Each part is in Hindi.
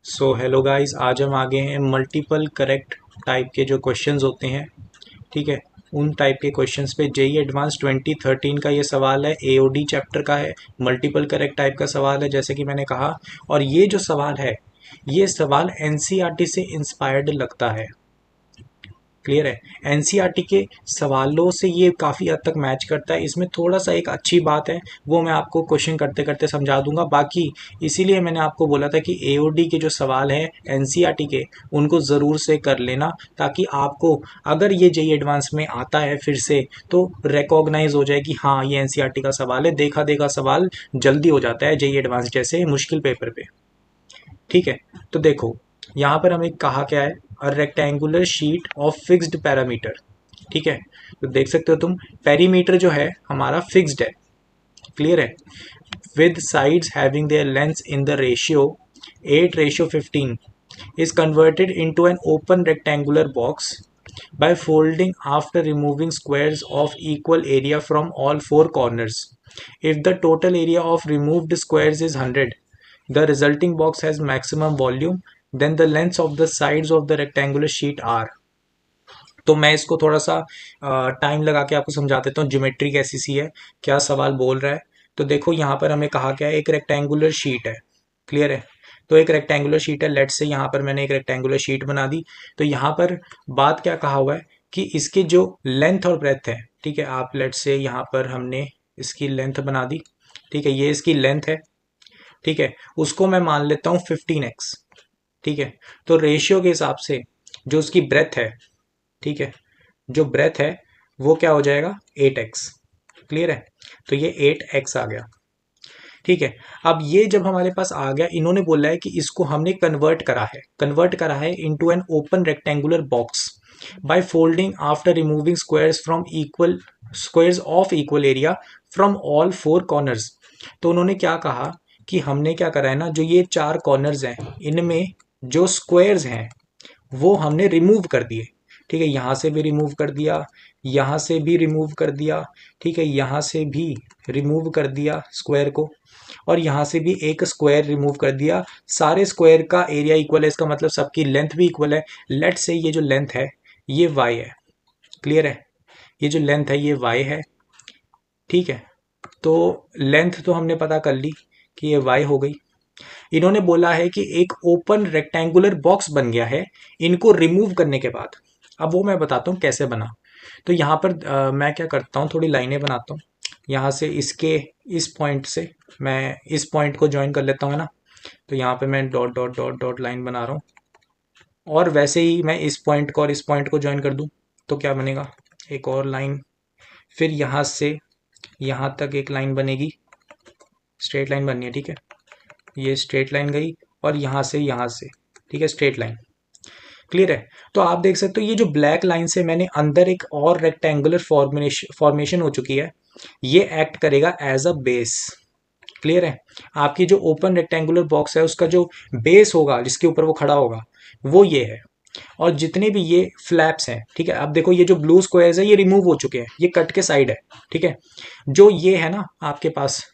सो हेलो गाइस, आज हम आगे हैं मल्टीपल करेक्ट टाइप के जो क्वेश्चंस होते हैं। ठीक है, उन टाइप के क्वेश्चंस पे जेई एडवांस 2013 का ये सवाल है, एओडी चैप्टर का है, मल्टीपल करेक्ट टाइप का सवाल है जैसे कि मैंने कहा। और ये जो सवाल है, ये सवाल एनसीईआरटी से इंस्पायर्ड लगता है। क्लियर है, एनसीईआरटी के सवालों से ये काफ़ी हद तक मैच करता है। इसमें थोड़ा सा एक अच्छी बात है, वो मैं आपको क्वेश्चन करते करते समझा दूंगा। बाकी इसीलिए मैंने आपको बोला था कि एओडी के जो सवाल हैं एनसीईआरटी के, उनको ज़रूर से कर लेना, ताकि आपको अगर ये जेईई एडवांस में आता है फिर से, तो रिकॉग्नाइज हो जाए कि हाँ ये एनसीईआरटी का सवाल है। देखा देखा सवाल जल्दी हो जाता है जेईई एडवांस जैसे मुश्किल पेपर पे। ठीक है, तो देखो यहाँ पर हमें कहा क्या है, a rectangular sheet of fixed parameter. ठीक है, तो देख सकते हो तुम, पेरीमीटर जो है हमारा फिक्स्ड है। क्लियर है, with sides having their lengths in the ratio 8:15 is converted into an open rectangular box by folding after removing squares of equal area from all four corners. If the total area of removed squares is 100, the resulting box has maximum volume, then the lengths of the sides of the rectangular sheet are। तो मैं इसको थोड़ा सा टाइम लगा के आपको समझा देता हूँ ज्योमेट्री कैसी सी है, क्या सवाल बोल रहा है। तो देखो यहाँ पर हमें कहा क्या है, एक रेक्टेंगुलर शीट है। क्लियर है, तो एक रेक्टेंगुलर शीट है। लेट से यहाँ पर मैंने एक रेक्टेंगुलर शीट बना दी। तो यहाँ पर बात क्या कहा हुआ है कि इसके जो लेंथ और ब्रेथ है, ठीक है, आप लेट से यहाँ पर हमने इसकी लेंथ बना दी। ठीक है, ये इसकी लेंथ है। ठीक है, उसको मैं मान लेता हूँ 15x। ठीक है, तो रेशियो के हिसाब से जो उसकी ब्रेथ है, ठीक है, जो ब्रेथ है वो क्या हो जाएगा, 8x। क्लियर है, तो ये 8x आ गया। ठीक है, अब ये जब हमारे पास आ गया, इन्होंने बोला है कि इसको हमने कन्वर्ट करा है into an open rectangular box by folding after removing squares of equal area from all four corners. तो उन्होंने क्या कहा कि हमने क्या करा है ना, जो ये चार कॉर्नर्स हैं इनमें जो स्क्वायर्स हैं वो हमने रिमूव कर दिए। ठीक है, यहाँ से भी रिमूव कर दिया, यहाँ से भी रिमूव कर दिया। ठीक है, यहाँ से भी रिमूव कर दिया स्क्वायर को, और यहाँ से भी एक स्क्वायर रिमूव कर दिया। सारे स्क्वायर का एरिया इक्वल है, इसका मतलब सबकी लेंथ भी इक्वल है। लेट से ये जो लेंथ है ये y है। क्लियर है, ये जो लेंथ है ये y है। ठीक है, तो लेंथ तो हमने पता कर ली कि ये y हो गई। इन्होंने बोला है कि एक ओपन रेक्टेंगुलर बॉक्स बन गया है इनको रिमूव करने के बाद। अब वो मैं बताता हूँ कैसे बना। तो यहाँ पर मैं क्या करता हूँ, थोड़ी लाइनें बनाता हूँ। यहाँ से इसके इस पॉइंट से मैं इस पॉइंट को ज्वाइन कर लेता हूँ, है ना। तो यहाँ पे मैं dot dot dot dot line बना रहा हूँ, और वैसे ही मैं इस पॉइंट को और इस पॉइंट को ज्वाइन कर दूँ तो क्या बनेगा, एक और लाइन। फिर यहाँ से यहाँ तक एक लाइन बनेगी, स्ट्रेट लाइन बननी है। ठीक है, ये स्ट्रेट लाइन गई, और यहाँ से, ठीक है, स्ट्रेट लाइन। क्लियर है, तो आप देख सकते हो ये जो ब्लैक लाइन से मैंने अंदर एक और रेक्टेंगुलर फॉर्मेशन हो चुकी है, ये एक्ट करेगा एज अ बेस। क्लियर है, आपकी जो ओपन रेक्टेंगुलर बॉक्स है उसका जो बेस होगा जिसके ऊपर वो खड़ा होगा वो ये है। और जितने भी ये फ्लैप्स हैं, ठीक है, अब देखो ये जो ब्लू स्क्वायर्स है ये रिमूव हो चुके हैं, ये कट के साइड है। ठीक है, जो ये है ना आपके पास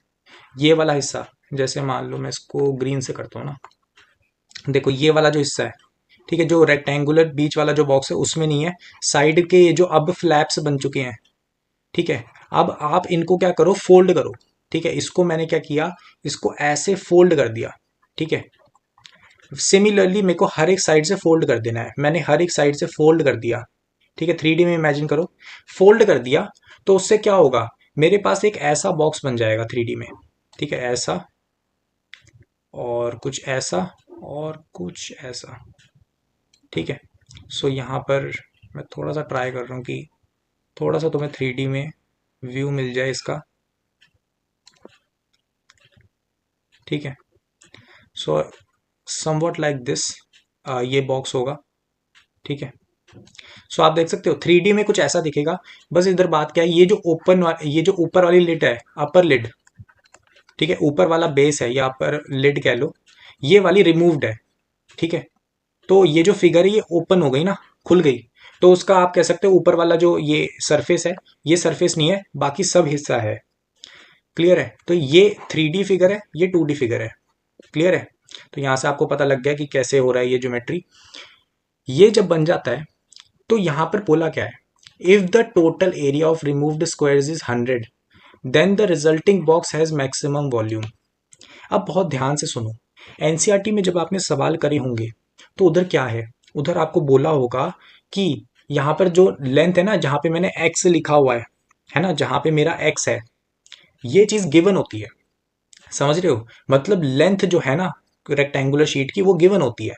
ये वाला हिस्सा, जैसे मान लो मैं इसको ग्रीन से करता हूँ ना, देखो ये वाला जो हिस्सा है, ठीक है, जो रेक्टेंगुलर बीच वाला जो बॉक्स है उसमें नहीं है, साइड के ये जो अब फ्लैप्स बन चुके हैं। ठीक है, अब आप इनको क्या करो, फोल्ड करो। ठीक है, इसको मैंने क्या किया, इसको ऐसे फोल्ड कर दिया। ठीक है, सिमिलरली मेरे को हर एक साइड से फोल्ड कर देना है, मैंने हर एक साइड से फोल्ड कर दिया। ठीक है, 3D में इमेजिन करो, फोल्ड कर दिया तो उससे क्या होगा, मेरे पास एक ऐसा बॉक्स बन जाएगा 3D में। ठीक है, ऐसा और कुछ ऐसा और कुछ ऐसा। ठीक है, सो यहाँ पर मैं थोड़ा सा ट्राई कर रहा हूँ कि थोड़ा सा तुम्हें 3D में व्यू मिल जाए इसका। ठीक है, सो समवट लाइक दिस ये बॉक्स होगा। ठीक है, सो आप देख सकते हो 3D में कुछ ऐसा दिखेगा। बस इधर बात क्या है, ये जो ऊपर वाली लिड है, अपर लिड, ठीक है, ऊपर वाला बेस है या अपर लिड कह लो, ये वाली रिमूव्ड है। ठीक है, तो ये जो फिगर है ये ओपन हो गई ना, खुल गई। तो उसका आप कह सकते हो ऊपर वाला जो ये सरफेस है, ये सरफेस नहीं है, बाकी सब हिस्सा है। क्लियर है, तो ये 3D फिगर है, ये 2D फिगर है। क्लियर है, तो यहाँ से आपको पता लग गया कि कैसे हो रहा है ये ज्योमेट्री। ये जब बन जाता है तो यहाँ पर बोला क्या है, if the total area of removed squares is 100 then the resulting box has maximum volume. अब बहुत ध्यान से सुनो, एनसीईआरटी में जब आपने सवाल करे होंगे तो उधर क्या है, उधर आपको बोला होगा कि यहाँ पर जो लेंथ है ना, जहाँ पे मैंने एक्स लिखा हुआ है ना, जहाँ पे मेरा एक्स है, ये चीज गिवन होती है। समझ रहे हो, मतलब लेंथ जो है ना रेक्टेंगुलर शीट की, वो गिवन होती है।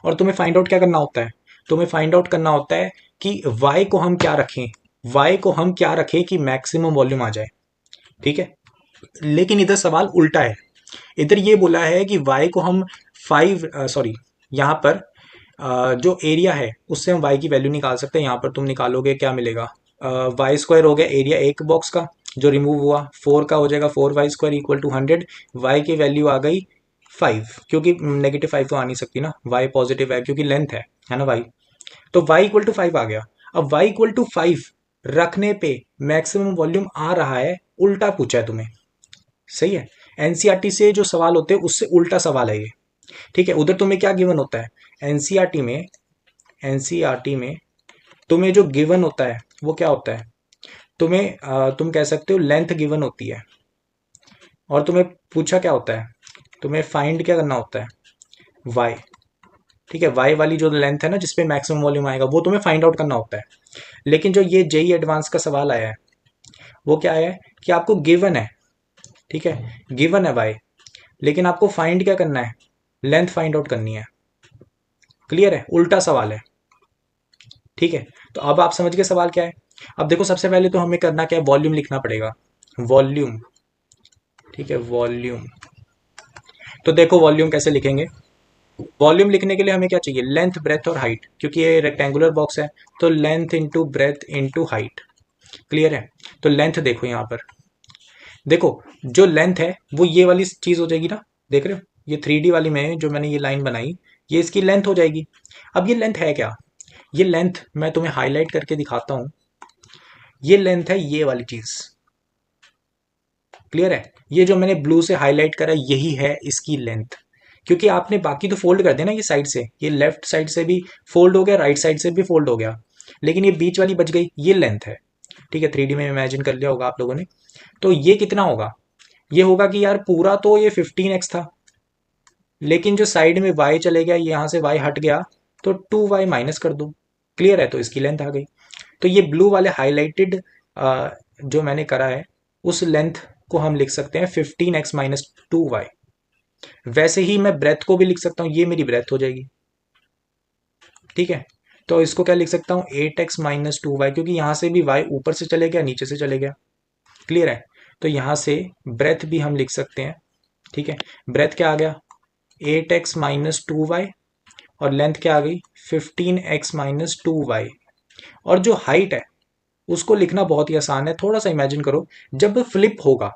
और तुम्हें फाइंड आउट क्या करना होता है, तुम्हें फाइंड आउट करना होता है कि y को हम क्या रखें, y को हम क्या रखें कि मैक्सिमम वॉल्यूम आ जाए। ठीक है, लेकिन इधर सवाल उल्टा है। इधर ये बोला है कि y को हम 5 सॉरी, यहाँ पर जो एरिया है उससे हम y की वैल्यू निकाल सकते हैं। यहाँ पर तुम निकालोगे क्या मिलेगा, वाई स्क्वायर हो गया एरिया एक बॉक्स का जो रिमूव हुआ, 4 का हो जाएगा 4y² इक्वल टू 100। y की वैल्यू आ गई 5, क्योंकि -5 तो आ नहीं सकती ना, y पॉजिटिव है क्योंकि लेंथ है ना y। तो y इक्वल टू 5 आ गया। अब y इक्वल टू 5 रखने पे मैक्सिमम वॉल्यूम आ रहा है, उल्टा पूछा है तुम्हें। सही है, एनसीईआरटी से जो सवाल होते हैं उससे उल्टा सवाल है ये। ठीक है, उधर तुम्हें क्या गिवन होता है, एनसीईआरटी में तुम्हें जो गिवन होता है वो क्या होता है, तुम्हें तुम कह सकते हो लेंथ गिवन होती है, और तुम्हें पूछा क्या होता है, तुम्हें फाइंड क्या करना होता है, वाई। ठीक है, वाई वाली जो लेंथ है ना जिसपे मैक्सिमम वॉल्यूम आएगा वो तुम्हें फाइंड आउट करना होता है। लेकिन जो ये जेई एडवांस का सवाल आया है वो क्या है कि आपको गिवन है, ठीक है, गिवन है वाई, लेकिन आपको फाइंड क्या करना है, लेंथ फाइंड आउट करनी है। क्लियर है, उल्टा सवाल है। ठीक है, तो अब आप समझ गए सवाल क्या है। अब देखो सबसे पहले तो हमें करना क्या है, वॉल्यूम लिखना पड़ेगा, वॉल्यूम। ठीक है, वॉल्यूम। तो देखो वॉल्यूम कैसे लिखेंगे, वॉल्यूम लिखने के लिए हमें क्या चाहिए, लेंथ ब्रेथ और हाइट, क्योंकि ये रेक्टेंगुलर बॉक्स है तो length into breadth into height. Clear है, तो लेंथ देखो यहाँ पर, देखो जो लेंथ है वो ये वाली चीज हो जाएगी ना, देख रहे हो ये 3D वाली में जो मैंने ये लाइन बनाई, ये इसकी लेंथ हो जाएगी। अब ये लेंथ है क्या, ये लेंथ मैं तुम्हें हाईलाइट करके दिखाता हूं, ये लेंथ है ये वाली चीज। क्लियर है, ये जो मैंने ब्लू से हाईलाइट करा यही है इसकी लेंथ, क्योंकि आपने बाकी तो फोल्ड कर दिया ना ये साइड से, ये लेफ्ट साइड से भी फोल्ड हो गया, राइट साइड से भी फोल्ड हो गया, लेकिन ये बीच वाली बच गई, ये लेंथ है। ठीक है, 3D में इमेजिन कर लिया होगा आप लोगों ने। तो ये कितना होगा, ये होगा कि यार पूरा तो ये 15x था, लेकिन जो साइड में y चले गया, यहाँ से y हट गया, तो 2y माइनस कर दो। क्लियर है, तो इसकी लेंथ आ गई। तो ये ब्लू वाले हाईलाइटेड जो मैंने करा है उस लेंथ को हम लिख सकते हैं 15x माइनस 2y। वैसे ही मैं ब्रेथ को भी लिख सकता हूँ, ये मेरी ब्रेथ हो जाएगी। ठीक है, तो इसको क्या लिख सकता हूँ, 8x माइनस 2y, क्योंकि यहाँ से भी y ऊपर से चले गया नीचे से चले गया। क्लियर है, तो यहाँ से ब्रेथ भी हम लिख सकते हैं। ठीक है, ब्रेथ क्या आ गया, 8x माइनस 2y, और लेंथ क्या आ गई 15x माइनस 2y। और जो हाइट है उसको लिखना बहुत ही आसान है, थोड़ा सा इमेजिन करो, जब फ्लिप होगा,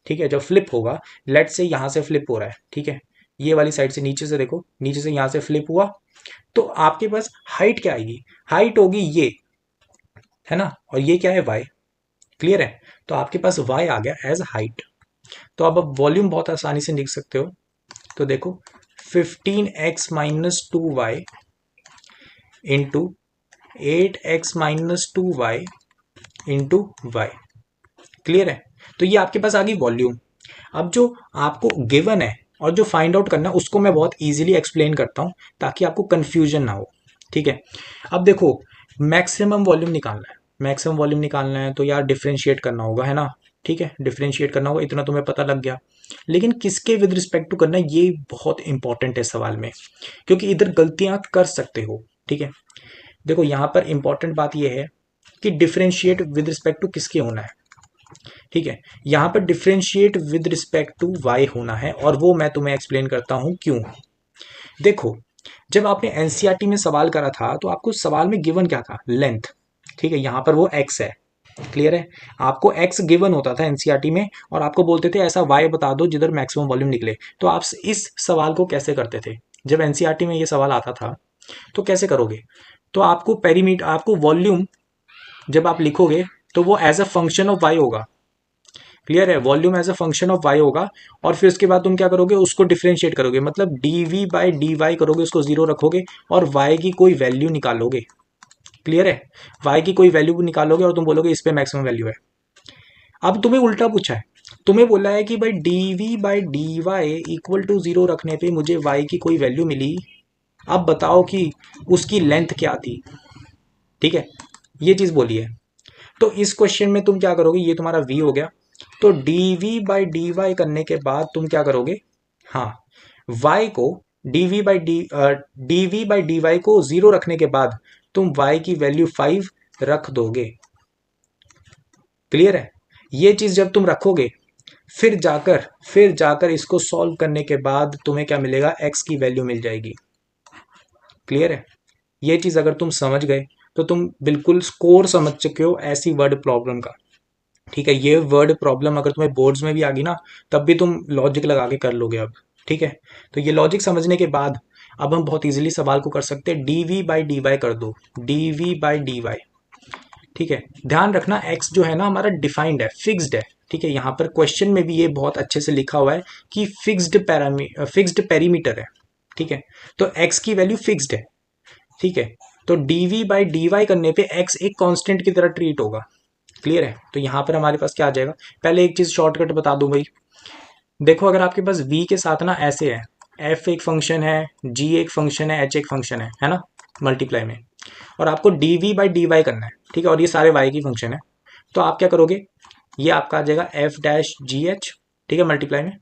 ठीक है, जब फ्लिप होगा, लेट से यहां से फ्लिप हो रहा है, ठीक है, ये वाली साइड से नीचे से देखो, नीचे से यहां से फ्लिप हुआ, तो आपके पास हाइट क्या आएगी, हाइट होगी ये, है ना, और ये क्या है y। क्लियर है, तो आपके पास y आ गया एज हाइट। तो अब आप वॉल्यूम बहुत आसानी से लिख सकते हो, तो देखो 15x minus 2y into 8x minus 2y into y. Clear है, तो ये आपके पास आ गई वॉल्यूम। अब जो आपको गिवन है और जो फाइंड आउट करना है उसको मैं बहुत इजीली एक्सप्लेन करता हूं ताकि आपको कंफ्यूजन ना हो। ठीक है, अब देखो मैक्सिमम वॉल्यूम निकालना है, मैक्सिमम वॉल्यूम निकालना है तो यार डिफ्रेंशिएट करना होगा, है ना। ठीक है, डिफ्रेंशिएट करना होगा, इतना तुम्हें पता लग गया, लेकिन किसके विद रिस्पेक्ट टू करना है ये बहुत इंपॉर्टेंट है सवाल में, क्योंकि इधर गलतियां कर सकते हो। ठीक है, देखो यहां पर इंपॉर्टेंट बात यह है कि डिफरेंशिएट विद रिस्पेक्ट टू किसके होना है। ठीक है, यहां पर differentiate with respect to y होना है, और वो मैं तुम्हें एक्सप्लेन करता हूं क्यों। देखो जब आपने एनसीईआरटी में सवाल करा था तो आपको सवाल में गिवन क्या था, लेंथ। ठीक है, यहां पर वो एक्स है। क्लियर है, आपको एक्स गिवन होता था एनसीईआरटी में, और आपको बोलते थे ऐसा वाई बता दो जिधर मैक्सिमम वॉल्यूम निकले। तो आप इस सवाल को कैसे करते थे, जब एनसीईआरटी में ये सवाल आता था तो कैसे करोगे, तो आपको पेरीमीटर, आपको वॉल्यूम जब आप लिखोगे तो वो as a function of y होगा। क्लियर है? Volume as a function of y होगा और फिर उसके बाद तुम क्या करोगे, उसको डिफ्रेंशिएट करोगे, मतलब डी बाई डी वाई करोगे, उसको जीरो रखोगे और वाई की कोई वैल्यू निकालोगे। क्लियर है? वाई की कोई वैल्यू निकालोगे और तुम बोलोगे इस पे मैक्सिमम वैल्यू है। अब तुम्हें उल्टा पूछा है, तुम्हें बोला है कि भाई d by d y equal to zero रखने पे मुझे वाई की कोई वैल्यू मिली, अब बताओ कि उसकी लेंथ क्या थी। ठीक है, ये चीज बोली है। तो इस क्वेश्चन में तुम क्या करोगे, ये तुम्हारा v हो गया, तो dv बाई डी वाई करने के बाद तुम क्या करोगे, हाँ, y को dv बाई डी वाई को जीरो रखने के बाद तुम y की वैल्यू 5 रख दोगे। क्लियर है? ये चीज जब तुम रखोगे फिर जाकर इसको सॉल्व करने के बाद तुम्हें क्या मिलेगा, x की वैल्यू मिल जाएगी। क्लियर है? ये चीज अगर तुम समझ गए तो तुम बिल्कुल स्कोर समझ चुके हो ऐसी वर्ड प्रॉब्लम का। ठीक है, ये वर्ड प्रॉब्लम अगर तुम्हें बोर्ड्स में भी आ गई ना, तब भी तुम लॉजिक लगा के कर लोगे अब। ठीक है, तो ये लॉजिक समझने के बाद अब हम बहुत इजीली सवाल को कर सकते हैं, डी बाई डी वाई कर दो, डी बाई डी वाई। ठीक है, ध्यान रखना x जो है ना हमारा डिफाइंड है, फिक्स्ड है। ठीक है, यहाँ पर क्वेश्चन में भी ये बहुत अच्छे से लिखा हुआ है कि फिक्स्ड पेरीमीटर है। ठीक है, तो x की वैल्यू फिक्स्ड है। ठीक है, तो डी बाई डी वाई करने पे x एक कांस्टेंट की तरह ट्रीट होगा। क्लियर है? तो यहां पर हमारे पास क्या आ जाएगा, पहले एक चीज शॉर्टकट बता दूं भाई। देखो, अगर आपके पास v के साथ ना ऐसे है, f एक फंक्शन है, g एक फंक्शन है, h एक फंक्शन है ना, मल्टीप्लाई में, और आपको dv बाई डी वाई करना है। ठीक है, और ये सारे y की फंक्शन है, तो आप क्या करोगे, ये आपका आ जाएगा f डैश जी एच, ठीक है, मल्टीप्लाई में,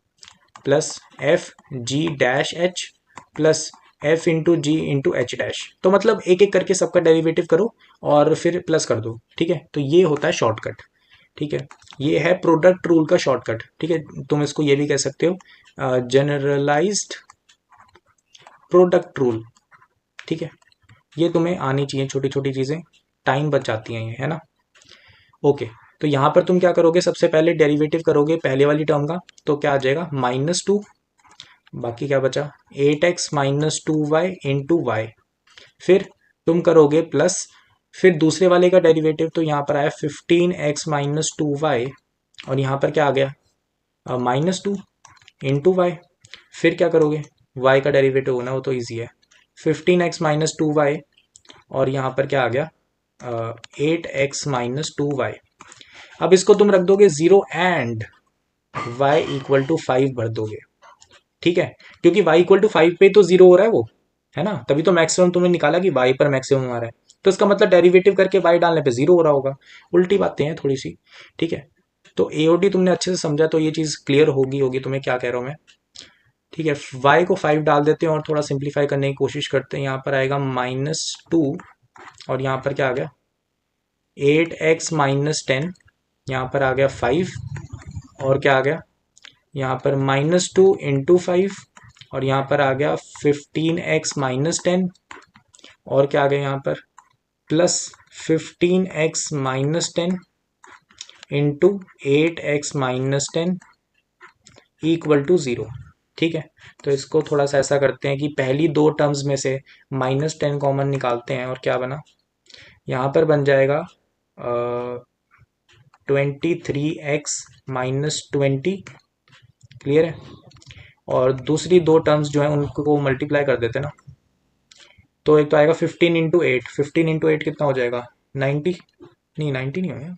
plus F G dash H plus F into G into H dash. तो मतलब एक एक करके सबका डेरिवेटिव करो और फिर प्लस कर दो। ठीक है, तो ये होता है शॉर्टकट। ठीक है, ये है प्रोडक्ट रूल का शॉर्टकट। ठीक है, तुम इसको ये भी कह सकते हो जनरलाइज्ड प्रोडक्ट रूल। ठीक है, ये तुम्हें आनी चाहिए, छोटी छोटी चीजें टाइम बचाती हैं ये, है ना। ओके, तो यहाँ पर तुम क्या करोगे, सबसे पहले डेरिवेटिव करोगे पहले वाली टर्म का, तो क्या आ जाएगा -2, बाकी क्या बचा 8x minus two y into y. फिर तुम करोगे प्लस, फिर दूसरे वाले का डेरिवेटिव, तो यहाँ पर आया 15x माइनस टू वाई, और यहाँ पर क्या आ गया -2 इंटू वाई। फिर क्या करोगे, y का डेरिवेटिव होना वो तो ईजी है, 15x माइनस टू वाई, और यहाँ पर क्या आ गया 8x माइनस टू वाई। अब इसको तुम रख दोगे zero and y equal to 5 भर दोगे। ठीक है, क्योंकि y इक्वल टू 5 पे तो जीरो हो रहा है वो, है ना, तभी तो मैक्सिमम तुमने निकाला कि y पर मैक्सिमम आ रहा है, तो इसका मतलब डेरिवेटिव करके y डालने पे जीरो हो रहा होगा। उल्टी बातें हैं थोड़ी सी। ठीक है, तो एओडी तुमने अच्छे से समझा, तो ये चीज क्लियर होगी तुम्हें क्या कह रहा हूं मैं। ठीक है, y को 5 डाल देते हैं और थोड़ा सिंप्लीफाई करने की कोशिश करते हैं। यहाँ पर आएगा -2, और यहाँ पर क्या आ गया 8x माइनस 10, यहाँ पर आ गया 5, और क्या आ गया यहाँ पर -2 इंटू 5, और यहाँ पर आ गया 15x माइनस 10, और क्या आ गया यहाँ पर plus 15x minus 10 into 8x minus 10 equal to 0। ठीक है, तो इसको थोड़ा सा ऐसा करते हैं कि पहली दो टर्म्स में से -10 कॉमन निकालते हैं, और क्या बना, यहाँ पर बन जाएगा 23x माइनस 20। क्लियर है? और दूसरी दो टर्म्स जो है उनको मल्टीप्लाई कर देते हैं ना, तो एक तो आएगा 15 इंटू 8, 15 इंटू 8 कितना हो जाएगा 90, नहीं 90 नहीं होगा,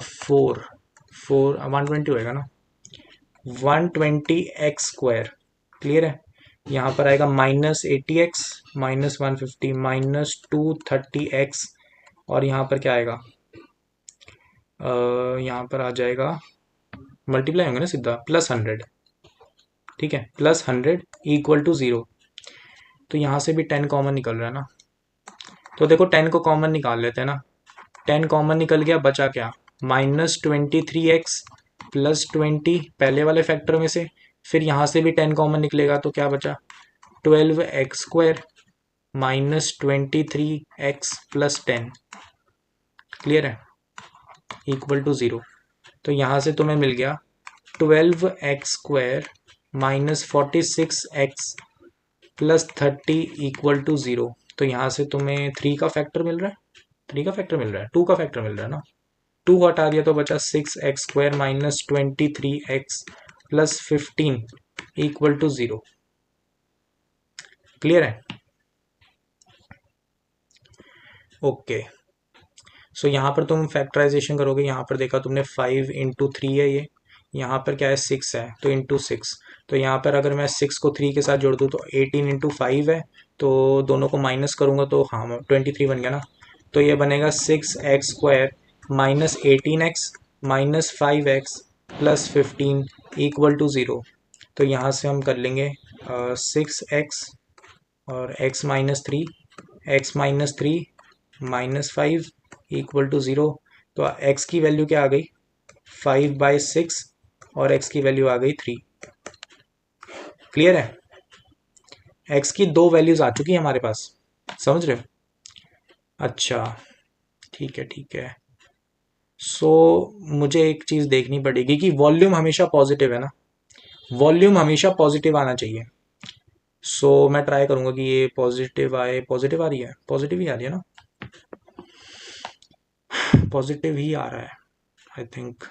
120 होएगा ना, 120x²। क्लियर है? यहाँ पर आएगा -80x माइनस 150 माइनस 230x, और यहाँ पर क्या आएगा यहाँ पर आ जाएगा मल्टीप्लाई होंगे ना सीधा, +100। ठीक है, +100 इक्वल टू 0। तो यहाँ से भी 10 कॉमन निकल रहा है ना, तो देखो 10 को कॉमन निकाल लेते हैं ना, 10 कॉमन निकल गया, बचा क्या -23x प्लस 20 पहले वाले फैक्टर में से, फिर यहाँ से भी 10 कॉमन निकलेगा, तो क्या बचा 12x² minus 23x plus 10। Clear है? Equal to 0। तो यहाँ से तुम्हें मिल गया 12x² minus 46x plus 30 equal to 0। तो यहाँ से तुम्हें 3 का फैक्टर मिल रहा है, 3 का फैक्टर मिल रहा है, 2 का फैक्टर मिल रहा है ना, 2 हटा दिया तो बचा 6x² minus 23x plus 15 equal to 0। Clear है? ओके। सो यहाँ पर तुम फैक्टराइजेशन करोगे, यहाँ पर देखा तुमने 5 इंटू 3 है ये, यहाँ पर क्या है 6 है तो इंटू 6। तो यहाँ पर अगर मैं 6 को 3 के साथ जोड़ दूँ तो 18 इंटू 5 है, तो दोनों को माइनस करूँगा तो हाँ 23 बन गया ना। तो ये बनेगा 6x² minus 18x minus 5x plus 15 equal to 0। तो यहाँ से हम कर लेंगे 6x और x minus 3, x minus 3 minus 5 equal to 0। तो x की वैल्यू क्या आ गई 5/6 और x की वैल्यू आ गई 3। क्लियर है? x की 2 वैल्यूज आ चुकी है हमारे पास, समझ रहे हो? अच्छा ठीक है ठीक है। सो मुझे एक चीज़ देखनी पड़ेगी कि वॉल्यूम हमेशा पॉजिटिव है ना, वॉल्यूम हमेशा पॉजिटिव आना चाहिए। सो मैं ट्राई करूंगा कि ये पॉजिटिव आए। पॉजिटिव आ रही है, पॉजिटिव ही आ रही है ना, पॉजिटिव ही आ रहा है आई थिंक।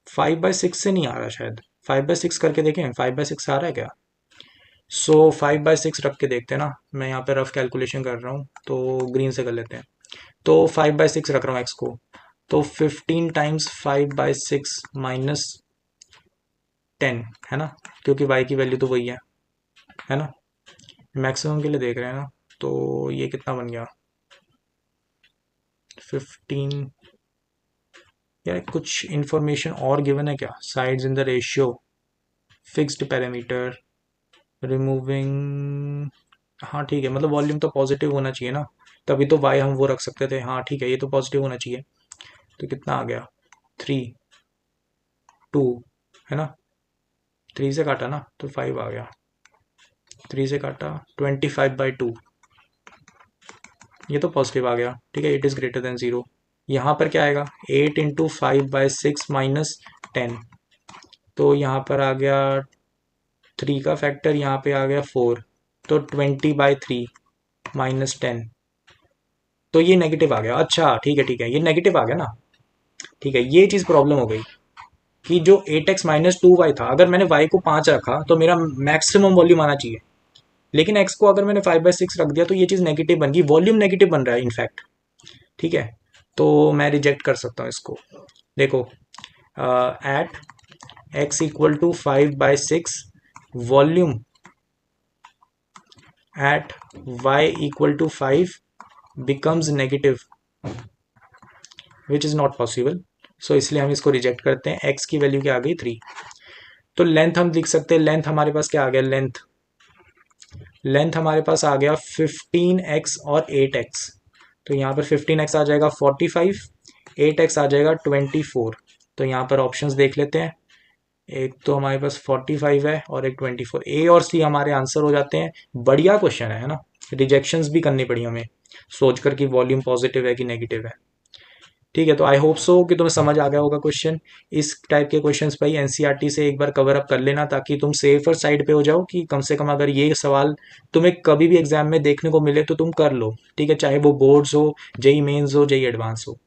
5/6 से नहीं आ रहा शायद, 5/6 करके देखें, 5/6 आ रहा है क्या? सो 5/6 रख के देखते हैं ना। मैं यहाँ पे रफ कैलकुलेशन कर रहा हूँ तो ग्रीन से कर लेते हैं। तो 5/6 रख रहा हूँ एक्स को, तो 15 टाइम्स 5/6 माइनस 10 है ना, क्योंकि y की वैल्यू तो वही है ना, मैक्सिमम के लिए देख रहे हैं ना। तो ये कितना बन गया 15। यार कुछ इन्फॉर्मेशन और गिवन है क्या? Sides in the ratio, fixed parameter, removing. हाँ ठीक है, मतलब वॉल्यूम तो पॉजिटिव होना चाहिए ना, तभी तो y हम वो रख सकते थे। हाँ ठीक है, ये तो पॉजिटिव होना चाहिए। तो कितना आ गया 3 2 है ना, 3 से काटा ना तो 5 आ गया, 3 से काटा 25/2, ये तो पॉजिटिव आ गया। ठीक है, इट इज़ ग्रेटर देन 0। यहाँ पर क्या आएगा 8 इंटू 5/6 माइनस 10, तो यहाँ पर आ गया 3 का फैक्टर, यहाँ पे आ गया 4, तो 20/3 माइनस 10, तो ये नेगेटिव आ गया। अच्छा ठीक है, ये नेगेटिव आ गया ना। ठीक है, ये चीज़ प्रॉब्लम हो गई कि जो 8x माइनस 2y था, अगर मैंने y को 5 रखा तो मेरा मैक्सिमम वॉल्यूम आना चाहिए, लेकिन x को अगर मैंने 5/6 रख दिया तो ये चीज़ नेगेटिव बन गई, वॉल्यूम नेगेटिव बन रहा है इनफैक्ट। ठीक है, तो मैं रिजेक्ट कर सकता हूँ इसको। देखो at x equal to 5/6 volume at y equal to 5 becomes negative, which is not possible. So इसलिए हम इसको रिजेक्ट करते हैं। x की वैल्यू क्या आ गई 3। तो लेंथ हम लिख सकते हैं, लेंथ हमारे पास क्या आ गया, लेंथ हमारे पास आ गया 15x और 8x। तो यहाँ पर 15x आ जाएगा 45, 8x आ जाएगा 24। तो यहाँ पर ऑप्शंस देख लेते हैं, एक तो हमारे पास 45 है और एक 24। ए और सी हमारे आंसर हो जाते हैं। बढ़िया क्वेश्चन है ना, रिजेक्शंस भी करनी पड़ी हमें सोचकर कि वॉल्यूम पॉजिटिव है कि नेगेटिव है। ठीक है, तो आई होप सो कि तुम्हें समझ आ गया होगा क्वेश्चन। इस टाइप के क्वेश्चंस भाई एनसीईआरटी से एक बार कवर अप कर लेना, ताकि तुम सेफर साइड पे हो जाओ कि कम से कम अगर ये सवाल तुम्हें कभी भी एग्जाम में देखने को मिले तो तुम कर लो। ठीक है, चाहे वो बोर्ड्स हो, जेई मेंस हो, जेई एडवांस हो।